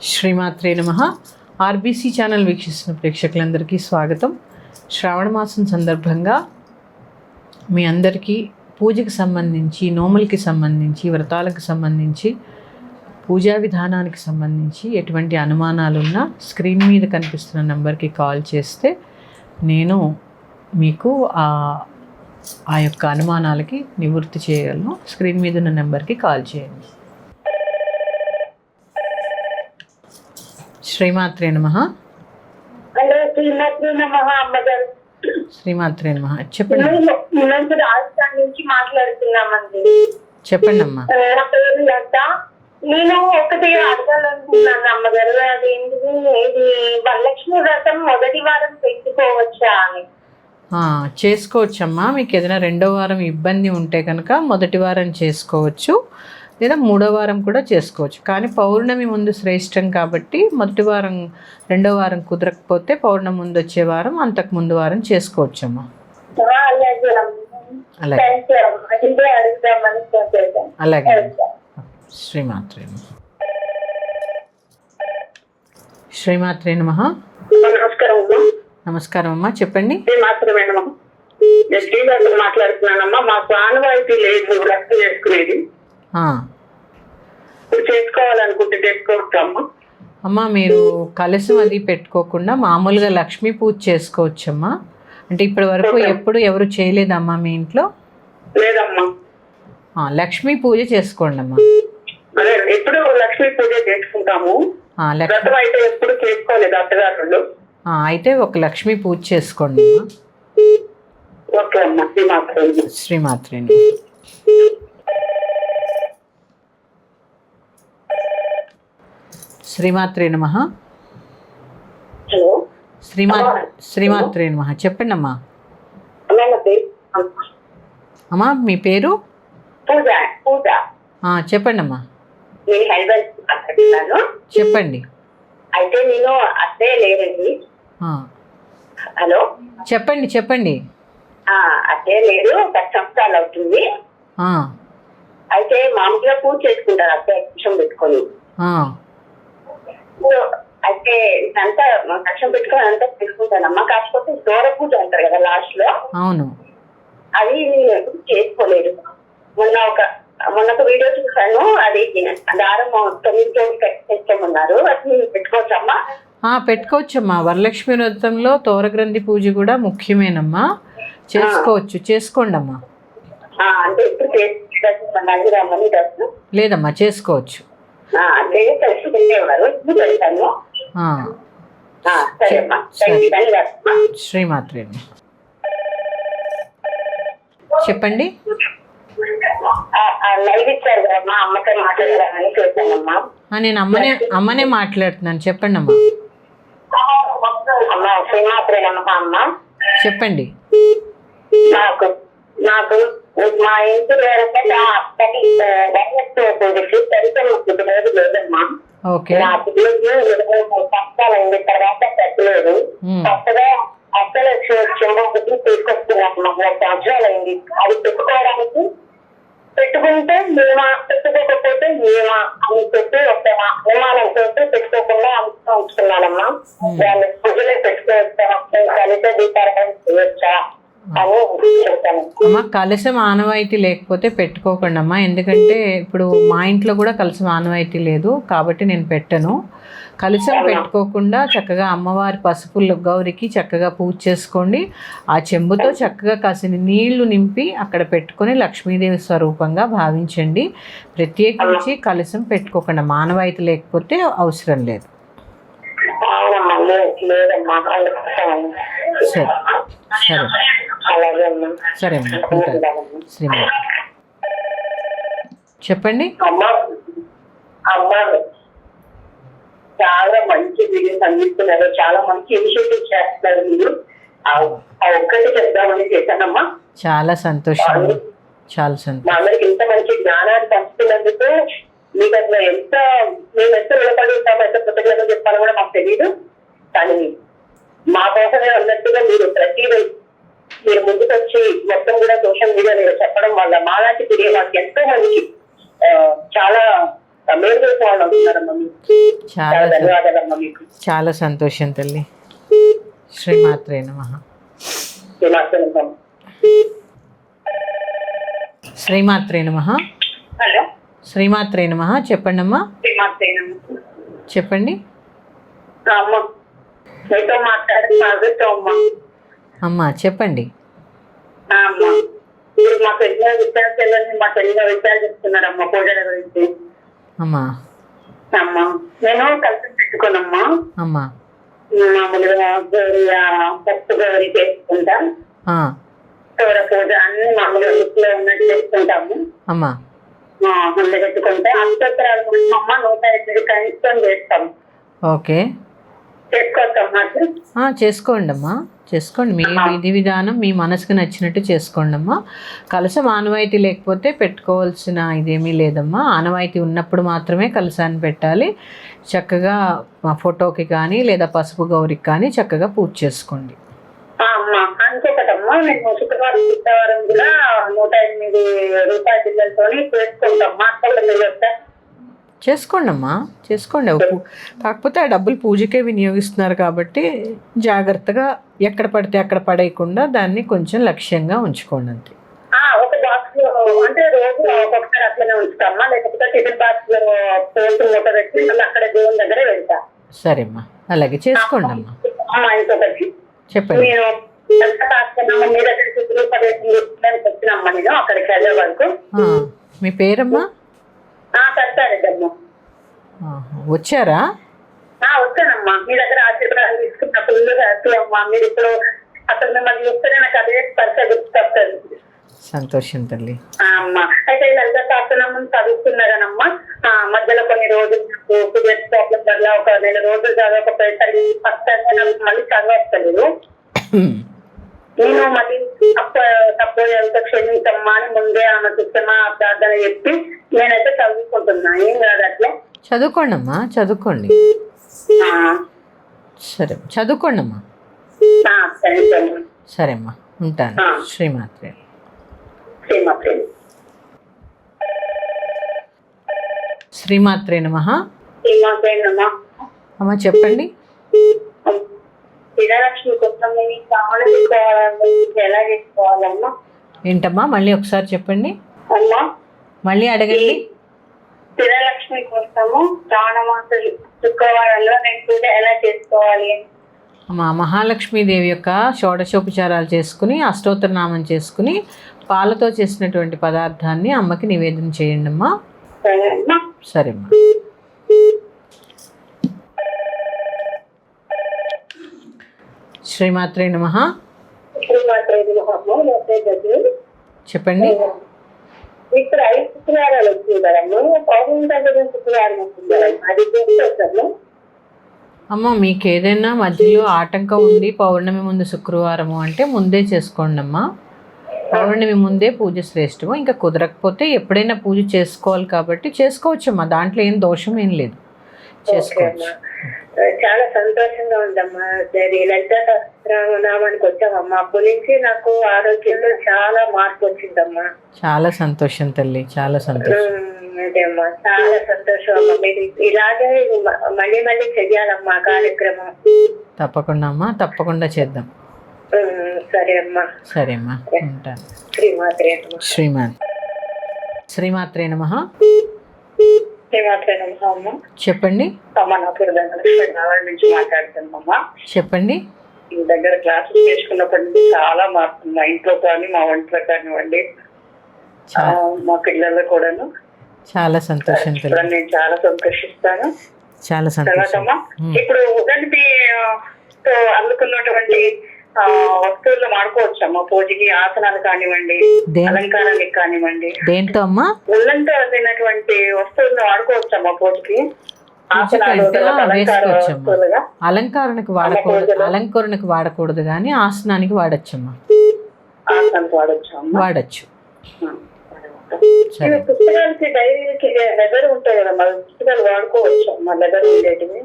శ్రీమాత్రే నమః. RBC channel వీక్షిస్తున్న ప్రేక్షకులందరికీ స్వాగతం. శ్రావణ మాసం సందర్భంగా మీ అందరికీ పూజకి సంబంధించి, నోములకి సంబంధించి, వ్రతాలకు సంబంధించి, పూజా విధానానికి సంబంధించి ఎటువంటి అనుమానాలున్నా స్క్రీన్ మీద కనిపిస్తున్న నెంబర్కి కాల్ చేస్తే నేను మీకు ఆ యొక్క అనుమానాలకి నివృత్తి చేయగలను. స్క్రీన్ మీద ఉన్న నెంబర్కి కాల్ చేయండి. శ్రీమాత్రే నమః. శ్రీమాత్రే నమః. చెప్పండి. రాజస్థాన్ నుంచి మాట్లాడుతున్నామండి. చెప్పండి అమ్మా. నా పేరు లత. నేను ఒకటి అడగాలనుకున్నాను అమ్మగారు. అదేంటిది, ఇది వరలక్ష్మి వ్రతం మొదటి వారం పెట్టుకోవచ్చా అని. చేసుకోవచ్చమ్మా. మీకు ఏదైనా రెండో వారం ఇబ్బంది ఉంటే కనుక మొదటి వారం చేసుకోవచ్చు, లేదా మూడో వారం కూడా చేసుకోవచ్చు. కానీ పౌర్ణమి ముందు శ్రేష్టం కాబట్టి మొదటి వారం, రెండో వారం కుదరకపోతే పౌర్ణమి ముందు వచ్చే వారం, అంతకు ముందు వారం చేసుకోవచ్చమ్మా. అలాగే. శ్రీమాత్రే శ్రీమాత్రే నమః. నమస్కారం అమ్మా, చెప్పండి. మాట్లాడుతున్నానమ్మా. మాకు ఆనవాయితీ లేదు రద్దు చేసుకునేది. చేసుకోవాలనుకుంటే చేసుకోవచ్చమ్మా. అమ్మా, మీరు కలశం అది పెట్టుకోకుండా మామూలుగా లక్ష్మీ పూజ చేసుకోవచ్చమ్మా. అంటే ఇప్పటి వరకు ఎప్పుడు ఎవరు చేయలేదమ్మా మీ ఇంట్లో? లేదమ్మా. లక్ష్మీ పూజ చేసుకోండి అమ్మా. ఎప్పుడు లక్ష్మీ పూజ చేసుకుంటాము. అయితే ఎప్పుడు చేసుకోలేదు అత్తగారు. అయితే ఒక లక్ష్మీ పూజ చేసుకోండి అమ్మా. శ్రీమాత్రే. శ్రీమాత్రే నమః. శ్రీమాత్రే నమః. చెప్పండి అమ్మా. అమ్మా, మీ పేరు? చెప్పండి అమ్మా. చెప్పండి. అయితే నేను అత్తే లేదండి. హలో, చెప్పండి. అత్తే లేదు, 10 సంవత్సరాలు అవుతుంది. అయితే మామూలుగా పూజ చేసుకుంటారు అత్తే కక్షం పెట్టుకొని. అయితే అంతా కక్షం పెట్టుకొని అంతా చేసుకుంటానమ్మా. కాకపోతే దూర పూజ అంటారు కదా లాస్ట్ లో, అవును, అది నేను ఎప్పుడు చేసుకోలేదు. మొన్న ఒక వీడియో చూసాను. అది దారం 9 రోజులు చేసుకోమన్నారు. అది పెట్టుకోవచ్చమ్మా? పెట్టుకోవచ్చమ్మా. వరలక్ష్మి వ్రతంలో తోరగ్రంథి పూజ కూడా ముఖ్యమేనమ్మా. చేసుకోండి అమ్మా. అంటే ఎప్పుడు లేదమ్మా, చేసుకోవచ్చు. శ్రీమాత్రే. చెప్పండి. నేను అమ్మనే మాట్లాడుతున్నాను. చెప్పండి అమ్మా. చెప్పండి. నాకు మా ఇంటి లేదమ్మా. కష్టాలైంది. తర్వాత పెట్టలేదు. కొత్తగా అసలు చెంబొకటి తీసుకొస్తున్నాను. 3 సంవత్సరాలైంది. అది పెట్టుకోవడానికి పెట్టుకుంటే మేమా, పెట్టుకోకపోతే మేమా అని చెప్పి ఒక అనుమానంతో పెట్టుకోకుండా అంతా ఉంచుకున్నానమ్మా. దాన్ని పూజలో పెట్టుకోవచ్చా, కలిసే దీపారాయణ చేయొచ్చా అని చెప్తాను అమ్మా. కలశం ఆనవాయితీ లేకపోతే పెట్టుకోకండి అమ్మా. ఎందుకంటే ఇప్పుడు మా ఇంట్లో కూడా కలశం ఆనవాయితీ లేదు కాబట్టి నేను పెట్టను. కలశం పెట్టుకోకుండా చక్కగా అమ్మవారి పసుపు గౌరికి చక్కగా పూజ చేసుకోండి. ఆ చెంబుతో చక్కగా కాసిన నీళ్లు నింపి అక్కడ పెట్టుకొని లక్ష్మీదేవి స్వరూపంగా భావించండి. ప్రత్యేకించి కలశం పెట్టుకోకుండా, ఆనవాయితీ లేకపోతే అవసరం లేదు. సరే అమ్మా, ఉంటాను. శ్రీమతి. చెప్పండి. చాలా మంచి వీడియోస్ అందిస్తున్నారు. చాలా మంచి ఇనిషియేటివ్ చేస్తున్నారు మీరు. ఒక్కటి చెప్దామని చేశానమ్మా. చాలా సంతోషం. మా అందరికి ఇంత మంచి జ్ఞానాన్ని పంచుతున్నందుకు మీకు అసలు మేము ఎంత నిలబడి ఉంటామో, ఎంత కృతజ్ఞత చెప్పాలో కూడా మాకు తెలియదు. కానీ మా కోసమే అన్నట్టుగా మీరు ముందుకు వచ్చి మొత్తం కూడా సోషల్ మీడియాలో చెప్పడం వల్ల మాలాంటి తిరిగే వాళ్ళకి ఎంతో మందికి చాలా మేలు చేసిన వాళ్ళు అవుతున్నారమ్మా మీకు. చాలా చాలా ధన్యవాదాలమ్మా మీకు. చాలా సంతోషం తల్లి. శ్రీమాత్రే నమః. శ్రీమాత్రేనమ్మా. శ్రీమాత్రే నమః. హలో, శ్రీమాత్రే నమః. చెప్పండి అమ్మా. శ్రీమాత్రేనమ్మా. చెప్పండి అమ్మా, మీతో మాట్లాడుతున్నా అమ్మా. చెప్పండి అమ్మా. మీరు మాకు ఎన్నో విషయాలు తెలియని మాకు ఎన్నో విషయాలు చెప్తున్నారమ్మా పూజల గురించి. అమ్మా. అమ్మా, నేను కలిసి పెట్టుకున్నామ్మా. అమ్మా. మామూలుగా గౌరీ ఫస్ట్ గౌరీ చేసుకుంటా, గౌర పూజ అన్ని మామూలుగా ఇంట్లో ఉన్నట్టు చేసుకుంటాము. అమ్మా. ముందు పెట్టుకుంటే అష్టోత్తరాలు అమ్మ 108 కనిష్టం చేస్తాం. ఓకే, చేసుకోవచ్చమ్మా. చేసుకోండి అమ్మా, చేసుకోండి. మీ విధి విధానం మీ మనసుకు నచ్చినట్టు చేసుకోండి అమ్మా. కలశం ఆనవాయితీ లేకపోతే పెట్టుకోవాల్సిన ఇదేమీ లేదమ్మా. ఆనవాయితీ ఉన్నప్పుడు మాత్రమే కలశాన్ని పెట్టాలి. చక్కగా ఫోటోకి కానీ లేదా పసుపు గౌరికి కానీ చక్కగా పూజ చేసుకోండి. అమ్మా, ఇంకొకటమ్మా, నేను శుక్రవారం శుక్రవారం కూడా 108 రూపాయల బిల్లలతో చేసుకుంటాం. చేసుకోండి అమ్మా, చేసుకోండి. కాకపోతే ఆ డబ్బులు పూజకే వినియోగిస్తున్నారు కాబట్టి జాగ్రత్తగా ఎక్కడ పడితే అక్కడ పడేయకుండా దాన్ని కొంచెం లక్ష్యంగా ఉంచుకోండి అంతే. ఒక బాక్స్ లో అంటే రోజు ఒక్కొక్కసారి అట్లనే ఉంచుతామా, లేకపోతే టిఫిన్ బాక్స్ లో పోస్ట్ మూట పెట్టి మళ్ళీ అక్కడ దేవుని దగ్గర వెళ్తా. సరే అమ్మా, అలాగే చేసుకోండి అమ్మా. ఇంకొకటి చెప్పండి. నేను మీ దగ్గరికి గృహప్రవేశం వచ్చినమ్మా, నేను అక్కడికి వెళ్ళే వరకు. మీ పేరమ్మా? కట్టారెడ్డమ్మా. వచ్చారా? వచ్చానమ్మా, మీ దగ్గర ఆశీర్వాదాలు తీసుకున్న ఫుల్ హ్యాపీ అమ్మా. మీరు ఇప్పుడు అసలు మిమ్మల్ని చూస్తేనే నాకు అదే స్పర్శ గుర్తుకొస్తుంది. సంతోషం తల్లి. అమ్మా, అయితే లలిత శాస్త్రం చదువుతున్నారనమ్మా. మధ్యలో కొన్ని రోజులు నాకు పీరియడ్స్ ప్రాబ్లం వల్ల ఒక 2 రోజులు చదవకపోయేసరికి ఫస్ట్ నాకు మళ్ళీ చదవస్తలేదు. నేను మళ్ళీ తప్పు ఎంత క్షమించమ్మా అని ముందే ఆమె చూస్తున్నా ప్రార్థన చెప్పి నేనైతే చదువుకుంటున్నా. ఏం కాదు అట్లా. చదువుకోండి అమ్మా, చదువుకోండి. సరే, చదువుకోండి అమ్మా. సరే అమ్మా, ఉంటాను. శ్రీమాత్రే. శ్రీమాత్రే నమః. అమ్మా చెప్పండి. విజయలక్ష్మి కోసం ఎలా చేసుకోవాలమ్మా? ఏంటమ్మా, మళ్ళీ ఒకసారి చెప్పండి. అమ్మా, మళ్ళీ అడగండి. విజయలక్ష్మి కోసము శ్రావణ మాస శుక్రవారంలో నేను పూజ ఎలా చేసుకోవాలి? అమ్మా, మహాలక్ష్మీదేవి యొక్క షోడశోపచారాలు చేసుకుని అష్టోత్తరనామం చేసుకుని పాలతో చేసినటువంటి పదార్థాన్ని అమ్మకి నివేదన చేయండి అమ్మా. సరే అమ్మా. శ్రీమాత్రే నమః. చెప్పండి. ఇప్పుడు 5 శుక్రవారాలు వచ్చింది కదమ్మా, పౌర్ణమి శుక్రవారం వస్తుంది కదమ్మా, అది చేసుకోవచ్చమ్మా? అమ్మ, మీకు ఏదైనా మధ్యలో ఆటంకం ఉంది పౌర్ణమి ముందు శుక్రవారము అంటే ముందే చేసుకోండి అమ్మా. పౌర్ణమి ముందే పూజ శ్రేష్టము. ఇంకా కుదరకపోతే ఎప్పుడైనా పూజ చేసుకోవాలి కాబట్టి చేసుకోవచ్చమ్మా. దాంట్లో ఏం దోషం ఏం లేదు, చేసుకోవచ్చు. చాలా సంతోషంగా ఉందమ్మా. లలిత సహస్రనామానికి వచ్చామమ్మా. అప్పటి నుంచి నాకు ఆరోగ్యంలో చాలా మార్పు వచ్చిందమ్మా. చాలా సంతోషం తల్లి, చాలా సంతోషం. అదేమ్మా, చాలా సంతోషం అమ్మా. మీరు ఇలాగే మళ్ళీ మళ్ళీ చెయ్యాలమ్మా కార్యక్రమం. తప్పకుండా అమ్మా, తప్పకుండా చేద్దాం. సరే అమ్మా. సరే అమ్మా, ఉంటాను. శ్రీమాత్రే. శ్రీమాత్రే నమః. చెప్పండి. నుంచి మాట్లాడుతున్నామ్మా. చెప్పండి. మీ దగ్గర క్లాసెస్ చేసుకున్నప్పటి నుంచి చాలా మార్పు మా ఇంట్లో కానీ మా ఒంట్లో కానివ్వండి, మా పిల్లల్లో కూడాను. చాలా సంతోషం. నేను చాలా సంతోషిస్తాను. చాలా సంతోషం. ఇప్పుడు ఉదంతి అందుకున్నటువంటి వస్తువులు వాడుకోవచ్చమ్మా పూజకి, ఆసనాలు కానివ్వండి, అలంకారానికి కానివ్వండి. దేంతో అమ్మా? ఉల్లంతో తిన్నటువంటి వస్తువులను వాడుకోవచ్చమ్మా పూజకి. అలంకరణకు వాడకూడదు, అలంకరణకు వాడకూడదు కానీ ఆసనానికి వాడచ్చమ్మా. ఆసనానికి వాడచ్చు. పుస్తకాలకి డైరీలకి లెదర్ ఉంటాయి కదా, మన పుస్తకాలు వాడుకోవచ్చు అమ్మా. లెదర్ ఉండేటివి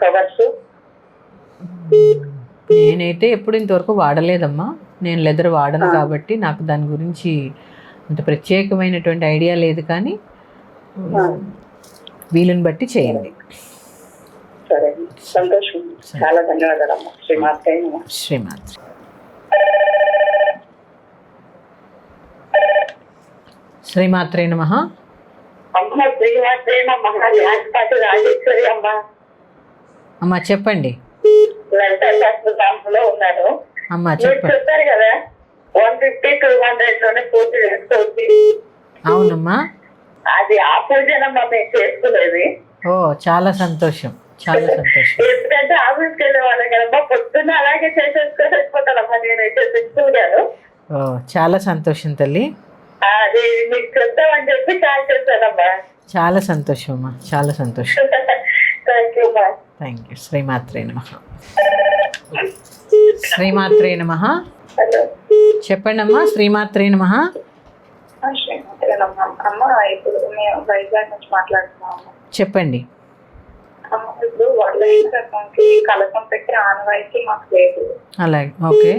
కవర్స్. నేనైతే ఎప్పుడు ఇంతవరకు వాడలేదమ్మా. నేను లెదర్ వాడను కాబట్టి నాకు దాని గురించి అంత ప్రత్యేకమైనటువంటి ఐడియా లేదు. కానీ వీలుని బట్టి చేయండి. సరే, సంతోషం. చాలా ధన్యవాదాలమ్మా. శ్రీమాత్రే నమః. శ్రీమాత్రి. శ్రీమాత్రే నమః. అమ్మ శ్రీమాత్రే నమః. రాజపాటి రాజేశ్వరి అమ్మ. అమ్మ చెప్పండి. లలితా శాస్త్రంలో ఉన్నాను. అమ్మ మీరు చెప్పండి. చెప్పారు కదా 150-200 లోనే పూజ చేసుకోవచ్చు. అవునమ్మా. అది ఆ పూజనమ్మా మేము చేసుకునేది. ఓ చాలా సంతోషం, చాలా సంతోషం. ఎందుకంటే ఆఫీస్కి వెళ్ళే వాళ్ళం కదమ్మా, పొద్దున్న అలాగే చేసేసుకొని వెళ్ళిపోతానమ్మా. నేనైతే సింపుల్గాను. ఓ చాలా సంతోషం తల్లి. అది మీకు చెప్తామని చెప్పి కాల్ చేశానమ్మా. చాలా సంతోషం అమ్మా, చాలా సంతోషం. థ్యాంక్ యూ అమ్మా. Thank you. శ్రీమాత్రే నమః. శ్రీమాత్రే నమః. హలో, చెప్పండి అమ్మా. శ్రీమాత్రే నమః. శ్రీమాత్రేనమ్మా. అమ్మ ఇప్పుడు మేము వైజాగ్ నుంచి మాట్లాడుతున్నాము. చెప్పండి. అమ్మ ఇప్పుడు వరలక్ష్మి వ్రతంకి కలసం పెట్టి ఆనవాయితీ మాకు లేదు. అలాగే, ఓకే.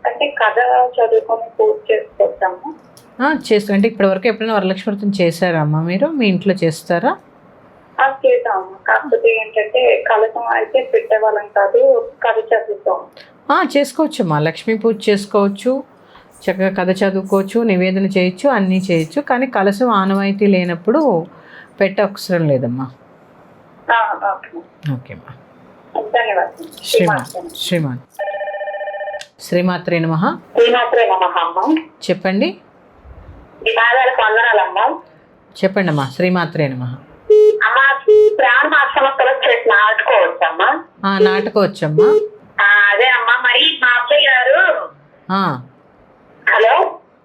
అంటే కథ చదువుకొని పూజ చేసుకొస్తాము. అంటే ఇప్పటివరకు ఎప్పుడైనా వరలక్ష్మి వ్రతం చేశారా అమ్మా మీరు? మీ ఇంట్లో చేస్తారా? చేద్దాము. కాకపోతే ఏంటంటే కలసం అయితే పెట్టేవాళ్ళం కాదు, కథ చదువుతాం. చేసుకోవచ్చమ్మా. లక్ష్మీ పూజ చేసుకోవచ్చు, చక్కగా కథ చదువుకోవచ్చు, నివేదన చేయొచ్చు, అన్నీ చేయొచ్చు. కానీ కలసం ఆనవాయితీ లేనప్పుడు పెట్టవసరం లేదమ్మా. ఓకేమ్మా. ధన్యవాదాలు. శ్రీమాత్రే నమః. శ్రీమాత్రే నమః అమ్మ. చెప్పండి. మీ పాదాలకు వందనాలమ్మా. చెప్పండి అమ్మా. శ్రీమాత్రే నమః. అమ్మ ప్రాణ మాసమస్తలో చేసి నాటుకోవచ్చమ్మా? నాటుకోవచ్చమ్మా. అదే అమ్మా, మరి మా అత్తయ్య గారు. హలో,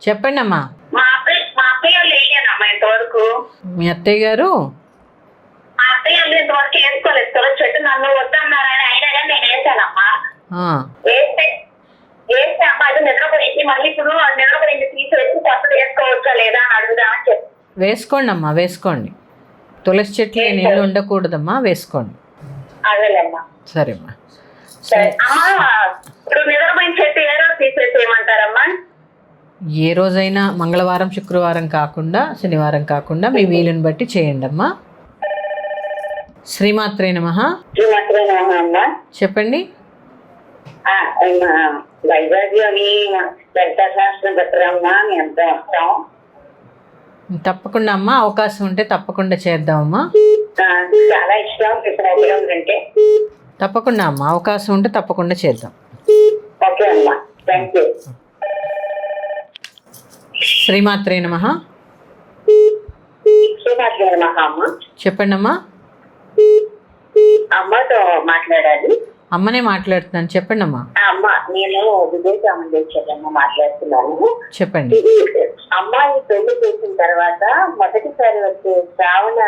చెప్పండి అమ్మా. మా అత్తయ్య వాళ్ళు వేయనమ్మా ఇంతవరకు. మీ అత్తయ్య గారు? మా అత్తయ్య వాళ్ళు ఇంతవరకు వేసుకోలేదు. చెట్టు నన్ను వద్దన్నారని అయినా కానీ నేను వేసానమ్మా. వేస్తే అమ్మ అది నిద్రపోయింది. మళ్ళీ ఇప్పుడు నిద్రపోయింది తీసివేసి కొత్తది వేసుకోవచ్చా లేదా అని అడుగుదామని చెప్పి. వేసుకోండి అమ్మా, వేసుకోండి. తులసి చెట్లు నీళ్ళు ఉండకూడదమ్మా, వేసుకోండి. అదేలేమ్మా. సరేమ్మా. అమ్మా ఇప్పుడు నిద్రపోయిన చెట్టు ఏ రోజు తీసేసేయమంటారమ్మా? ఏ రోజైనా, మంగళవారం శుక్రవారం కాకుండా, శనివారం కాకుండా మీ వీలుని బట్టి చేయండి అమ్మా. శ్రీమాత్రే నమః. శ్రీమాత్రే నమః అమ్మా. చెప్పండి. వైజాగ్ లోని లలితా శాస్త్రం పెట్టరమ్మా, మేము ఎంతో వస్తాం. తప్పకుండా అమ్మా, అవకాశం ఉంటే తప్పకుండా చేద్దామమ్మా. చాలా ఇష్టం ఉపయోగం అంటే. తప్పకుండా అమ్మా, అవకాశం ఉంటే తప్పకుండా చేద్దాం. ఓకే అమ్మా, థ్యాంక్ యూ. శ్రీమాత్రే నమః. శ్రీమాత్రే నమః అమ్మ. చెప్పండి అమ్మా. అమ్మతో మాట్లాడాలి. అమ్మనే మాట్లాడుతున్నాను, చెప్పండి అమ్మా. అమ్మ నేను విజయచామండేశ్వరమ్మ మాట్లాడుతున్నాను. చెప్పండి. అమ్మాయి పెళ్లి చేసిన తర్వాత మొదటిసారి వచ్చే శ్రావణ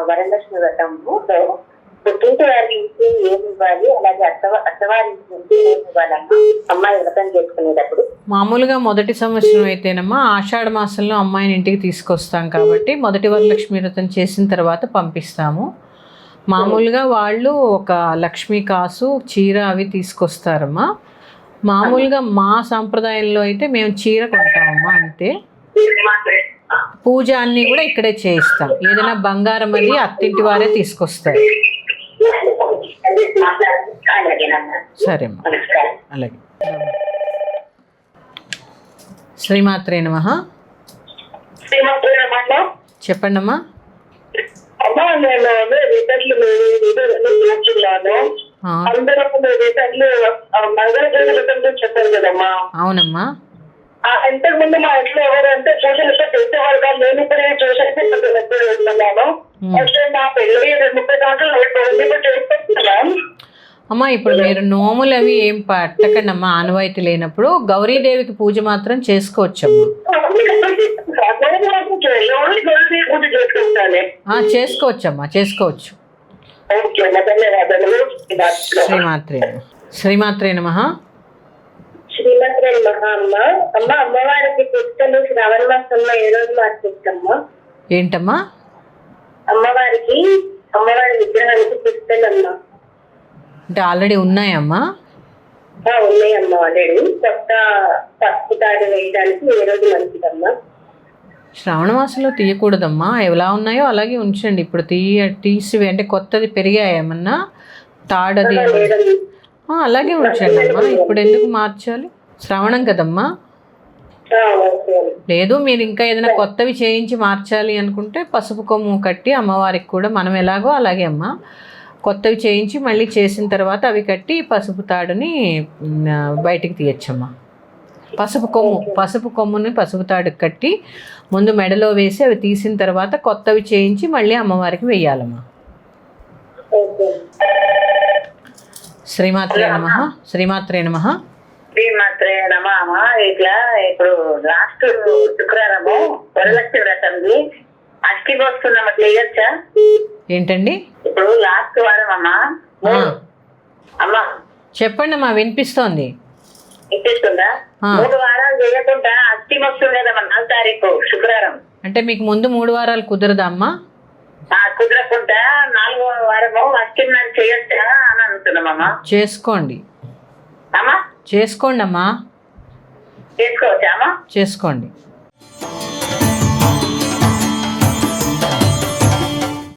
వరలక్ష్మి వ్రతంలో పుట్టింటి వారి నుంచి ఏమి ఇవ్వాలి, అలాగే అత్తవారి నుంచి ఏమి ఇవ్వాలమ్మా అమ్మాయి వ్రతం చేసుకునేటప్పుడు? మామూలుగా మొదటి సంవత్సరం అయితేనమ్మా ఆషాఢ మాసంలో అమ్మాయిని ఇంటికి తీసుకొస్తాం కాబట్టి మొదటి వరలక్ష్మి వ్రతం చేసిన తర్వాత పంపిస్తాము. మామూలుగా వాళ్ళు ఒక లక్ష్మీ కాసు, చీర అవి తీసుకొస్తారమ్మా. మామూలుగా మా సాంప్రదాయంలో అయితే మేము చీర కొంటామమ్మా, అంతే. పూజ అన్నీ కూడా ఇక్కడే చేయిస్తాం. ఏదైనా బంగారం అది అత్తింటి వారే తీసుకొస్తారు. సరేమ్మా, అలాగే. శ్రీమాత్రే నమః. చెప్పండి అమ్మా. అమ్మా నేను రిటర్లు అందరూ రిటర్లు మంగళ చెప్పారు కదమ్మా. అవునమ్మా. ఇంతకు ముందు మా ఇంట్లో ఎవరు అంటే పూజలు చేసేవారు కాదు. నేను ఇప్పుడు చూసేసి వెళ్తున్నాను. అయితే నా పెళ్లి 30 సంవత్సరాలు అయిపోయింది, ఇప్పుడు చేసుకుంటున్నాం. అమ్మా ఇప్పుడు మీరు నోములు అవి ఏం పట్టకండి అమ్మా, ఆనవాయితీ లేనప్పుడు. గౌరీదేవికి పూజ మాత్రం చేసుకోవచ్చమ్మా. చేసుకోవచ్చమ్మా, చేసుకోవచ్చు. శ్రీమాత్రే శ్రీమాత్రే నమః. శ్రీమాత్రే నమః అమ్మ. అమ్మ అమ్మవారికి పుస్తలు శ్రావణ మాసంలో ఏ రోజు మార్పిస్తామ్మా? ఏంటమ్మా? అమ్మవారి విగ్రహానికి పుస్తలమ్మా అంటే ఆల్రెడీ ఉన్నాయమ్మా? ఉన్నాయమ్మా ఆల్రెడీ. కొత్త పసుపు తాడు వేయడానికి ఏ రోజు మంచిదమ్మా? శ్రావణ మాసంలో తీయకూడదమ్మా, ఎలా ఉన్నాయో అలాగే ఉంచండి. ఇప్పుడు తీసి అంటే కొత్తది పెరిగాయి ఏమన్నా తాడది లేదండి. అలాగే ఉంచండి అమ్మా. ఇప్పుడు ఎందుకు మార్చాలి? శ్రావణం కదమ్మా. ఓకే. లేదు మీరు ఇంకా ఏదైనా కొత్తవి చేయించి మార్చాలి అనుకుంటే పసుపు కొమ్ము కట్టి అమ్మవారికి కూడా మనం ఎలాగో అలాగే అమ్మ కొత్తవి చేయించి మళ్ళీ చేసిన తర్వాత అవి కట్టి పసుపు తాడుని బయటికి తీయచ్చమ్మా. పసుపు కొమ్ముని పసుపు తాడుకి కట్టి ముందు మెడలో వేసి అవి తీసిన తర్వాత కొత్తవి చేయించి మళ్ళీ అమ్మవారికి వెయ్యాలమ్మా. శ్రీమాత్రే నమః. శ్రీమాత్రే నమః. శ్రీమాత్రే నమః. ఇట్లా ఇప్పుడు లాస్ట్ శుక్రవారము వరలక్ష్మి వ్రతంది అష్టికి వస్తున్నాం, అట్లా ఇయ్యొచ్చా? ఏంటండి? ఇప్పుడు లాస్ట్ వారం అమ్మా చెప్పండి అమ్మా, వినిపిస్తోంది. ఇచ్చేస్తుందా? 3 వారాలు చేయకుండా అష్టికి వస్తుంది కదమ్మా 4వ తారీఖు శుక్రవారం. అంటే మీకు ముందు 3 వారాలు కుదరదా అమ్మా? కుదరకుండా 4వ వారము అష్టికి నాడు చేయొచ్చా అని అంటున్నామమ్మా. చేసుకోండి అమ్మా చేసుకోండి అమ్మా, చేసుకోవచ్చా అమ్మా? చేసుకోండి.